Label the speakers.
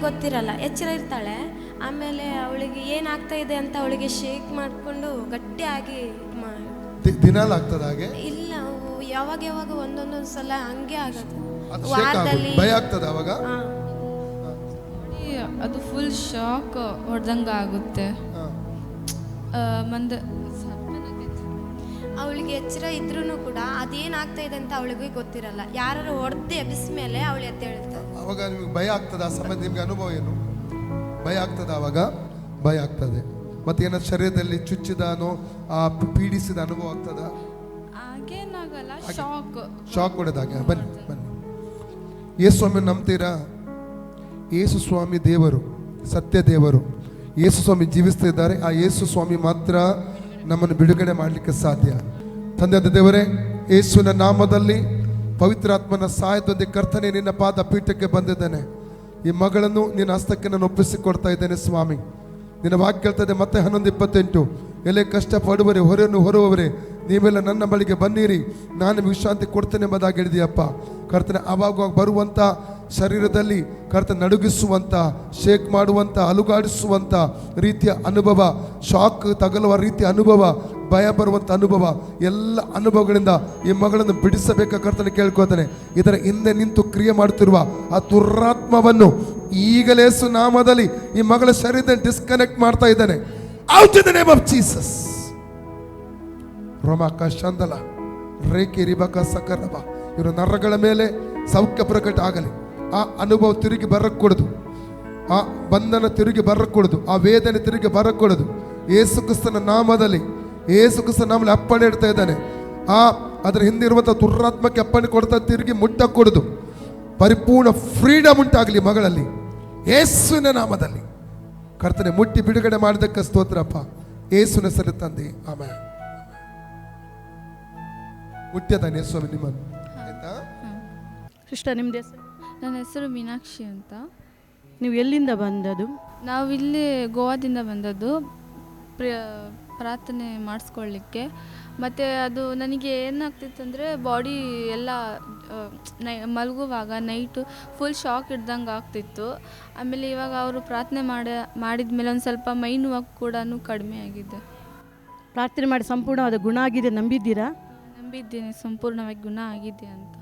Speaker 1: ಗೊತ್ತಿರಲ್ಲ, ಎಚ್ಚರ ಇರ್ತಾಳೆ. ಆಮೇಲೆ ಅವಳಿಗೆ ಏನಾಗ್ತಾ ಇದೆ ಅಂತ ಅವಳಿಗೆ ಶೇಕ್ ಮಾಡಿಕೊಂಡು ಗಟ್ಟಿಯಾಗಿ
Speaker 2: ದಿನಾಲ್ ಆಗ್ತದ ಹಾಗೆ?
Speaker 1: ಇಲ್ಲ, ಯಾವಾಗ ಯಾವಾಗ ಒಂದೊಂದು ಸಲ ಹಂಗೆ ಆಗೋದು.
Speaker 2: ವಾರದಲ್ಲಿ ಭಯ ಆಗ್ತದ ಅವಾಗ?
Speaker 3: ಅದು ಫುಲ್ ಶಾಕ್ ಹೊಡೆದಂಗೆ ಆಗುತ್ತೆ.
Speaker 1: ಅವಳಿಗೆ ಎಚ್ಚರ ಇದ್ರೂ ಕೂಡ ಅದೇನಾಗ್ತಾ ಇದೆ ಅಂತ ಅವಳಿಗೆ ಗೊತ್ತಿರಲ್ಲ. ಯಾರು ಹೊಡೆದು ಎಬ್ಬಿಸ್ಮೇಲೆ ಅವಳು ಎದ್ದೇಳ್ತಾಳೆ.
Speaker 2: ಅವಾಗ ನಿಮ್ಗೆ ಭಯ ಆಗ್ತದ? ಆ ಸಮಯ ನಿಮ್ಗೆ ಅನುಭವ ಏನು? ಭಯ ಆಗ್ತದ? ಅವಾಗ ಭಯ ಆಗ್ತದೆ. ಮತ್ತೆ ಏನಾದ್ರು ಶರೀರದಲ್ಲಿ ಚುಚ್ಚಿದಾನೋ ಪೀಡಿಸಿದ ಅನುಭವ ಆಗ್ತದ?
Speaker 3: ಹಾಗೇನಾಗಲ್ಲ,
Speaker 2: ಶಾಕ್ ಹೊಡೆದಾಗೆ. ಬನ್ನಿ ಬನ್ನಿ. ಯೇಸು ಸ್ವಾಮಿ ನಂಬ್ತೀರಾ? ಯೇಸು ಸ್ವಾಮಿ ದೇವರು, ಸತ್ಯ ದೇವರು. ಯೇಸು ಸ್ವಾಮಿ ಜೀವಿಸ್ತಾ ಇದ್ದಾರೆ. ಆ ಯೇಸು ಸ್ವಾಮಿ ಮಾತ್ರ ನಮ್ಮನ್ನು ಬಿಡುಗಡೆ ಮಾಡಲಿಕ್ಕೆ ಸಾಧ್ಯ. ತಂದೆಯಾದ ದೇವರೇ, ಯೇಸುವಿನ ನಾಮದಲ್ಲಿ ಪವಿತ್ರಾತ್ಮನ ಸಹಾಯದೊಂದಿಗೆ ಕರ್ತನೆ ನಿನ್ನ ಪಾದ ಪೀಠಕ್ಕೆ ಬಂದಿದ್ದೇನೆ. ಈ ಮಗಳನ್ನು ನಿನ್ನ ಹಸ್ತಕ್ಕೆ ನಾನು ಒಪ್ಪಿಸಿಕೊಡ್ತಾ ಇದ್ದೇನೆ ಸ್ವಾಮಿ. ನಿನ್ನ ವಾಕ್ಯ ಹೇಳ್ತದೆ ಮತ್ತೆ 11:28, ಎಲೆ ಕಷ್ಟಪಡುವರೆ ಹೊರೆಯನ್ನು ಹೊರುವವರೇ ನೀವೆಲ್ಲ ನನ್ನ ಬಳಿಗೆ ಬನ್ನಿರಿ, ನಾನು ವಿಶ್ರಾಂತಿ ಕೊಡ್ತೇನೆ ಎಂಬುದಾಗಿ ಹೇಳಿದೆಯಪ್ಪ. ಕರ್ತನೆ ಅವಾಗ ಬರುವಂಥ ಶರೀರದಲ್ಲಿ ಕರ್ತನೆ ನಡುಗಿಸುವಂಥ, ಶೇಕ್ ಮಾಡುವಂಥ, ಅಲುಗಾಡಿಸುವಂಥ ರೀತಿಯ ಅನುಭವ, ಶಾಕ್ ತಗಲುವ ರೀತಿಯ ಅನುಭವ, ಭಯ ಬರುವಂಥ ಅನುಭವ, ಎಲ್ಲ ಅನುಭವಗಳಿಂದ ಈ ಮಗಳನ್ನು ಬಿಡಿಸಬೇಕ ಕರ್ತನೆ ಕೇಳ್ಕೋತಾನೆ. ಇದರ ಹಿಂದೆ ನಿಂತು ಕ್ರಿಯೆ ಮಾಡುತ್ತಿರುವ ಆ ದುರಾತ್ಮವನ್ನು ಈಗಲೇ ನಾಮದಲ್ಲಿ ಈ ಮಗಳ ಶರೀರದಲ್ಲಿ ಡಿಸ್ಕನೆಕ್ಟ್ ಮಾಡ್ತಾ ಇದ್ದಾನೆ. Out in the name of Jesus. ರೋಮಾಕ ಶಂದಲ ರೇಖೆ ರಿಬಕ ಸಕರಬ, ಇವರ ನರಗಳ ಮೇಲೆ ಸೌಖ್ಯ ಪ್ರಕಟ ಆಗಲಿ. ಆ ಅನುಭವ ತಿರುಗಿ ಬರக்கூಡದು, ಆ ಬಂಧನ ತಿರುಗಿ ಬರக்கூಡದು, ಆ ವೇದನೆ ತಿರುಗಿ ಬರக்கூಡದು. ಯೇಸು ಕ್ರಿಸ್ತನ ನಾಮದಲ್ಲಿ, ಯೇಸು ಕ್ರಿಸ್ತನ ನಾಮದಲ್ಲಿ ಅಪ್ಪಣೆ ಇಡ್ತಾ ಇದ್ದಾನೆ. ಅದರ ಹಿಂದೆ ಇರುವಂಥ ದುರಾತ್ಮಕ್ಕೆ ಅಪ್ಪಣೆ ಕೊಡ್ತಾ ತಿರುಗಿ ಮುಟ್ಟக்கூಡದು. ಪರಿಪೂರ್ಣ ಫ್ರೀಡಮ್ ಉಂಟಾಗಲಿ ಮಗಳಲ್ಲಿ, ಯೇಸುವಿನ ನಾಮದಲ್ಲಿ. ಕರ್ತನೆ ಮುಟ್ಟಿ ಬಿಡುಗಡೆ ಮಾಡಿದಕ್ಕೆ ಸ್ತೋತ್ರಪ್ಪ, ಯೇಸುವಿನ ಹೆಸರು ತಂದೆ, ಆಮೆನ್. ಮುಟ್ಟ್ಯದಾನೆ ಸ್ವಾಮಿ ನಿಮ್ಮನ್ನು, ಆಯ್ತಾ?
Speaker 4: ಸಿಸ್ಟರ್, ನಿಮ್ದು ಹೆಸರು?
Speaker 3: ನನ್ನ ಹೆಸರು ಮೀನಾಕ್ಷಿ ಅಂತ.
Speaker 4: ನೀವು ಎಲ್ಲಿಂದ ಬಂದದ್ದು?
Speaker 3: ನಾವು ಇಲ್ಲಿ ಗೋವಾದಿಂದ ಬಂದದ್ದು ಪ್ರಾರ್ಥನೆ ಮಾಡಿಸ್ಕೊಳ್ಳಿಕ್ಕೆ. ಮತ್ತು ಅದು ನನಗೆ ಏನಾಗ್ತಿತ್ತು ಅಂದರೆ ಬಾಡಿ ಎಲ್ಲ ಮಲಗುವಾಗ ನೈಟು ಫುಲ್ ಶಾಕ್ ಹಿಡ್ದಂಗೆ ಆಗ್ತಿತ್ತು. ಆಮೇಲೆ ಇವಾಗ ಅವರು ಪ್ರಾರ್ಥನೆ ಮಾಡಿದ ಮೇಲೆ ಒಂದು ಸ್ವಲ್ಪ ಮೈ ನೋವು ಕೂಡ ಕಡಿಮೆ ಆಗಿದೆ.
Speaker 4: ಪ್ರಾರ್ಥನೆ ಮಾಡಿ ಸಂಪೂರ್ಣವಾದ ಗುಣ ಆಗಿದೆ ನಂಬಿದ್ದೀರಾ?
Speaker 3: ನಂಬಿದ್ದೇನೆ, ಸಂಪೂರ್ಣವಾಗಿ ಗುಣ ಆಗಿದೆ ಅಂತ.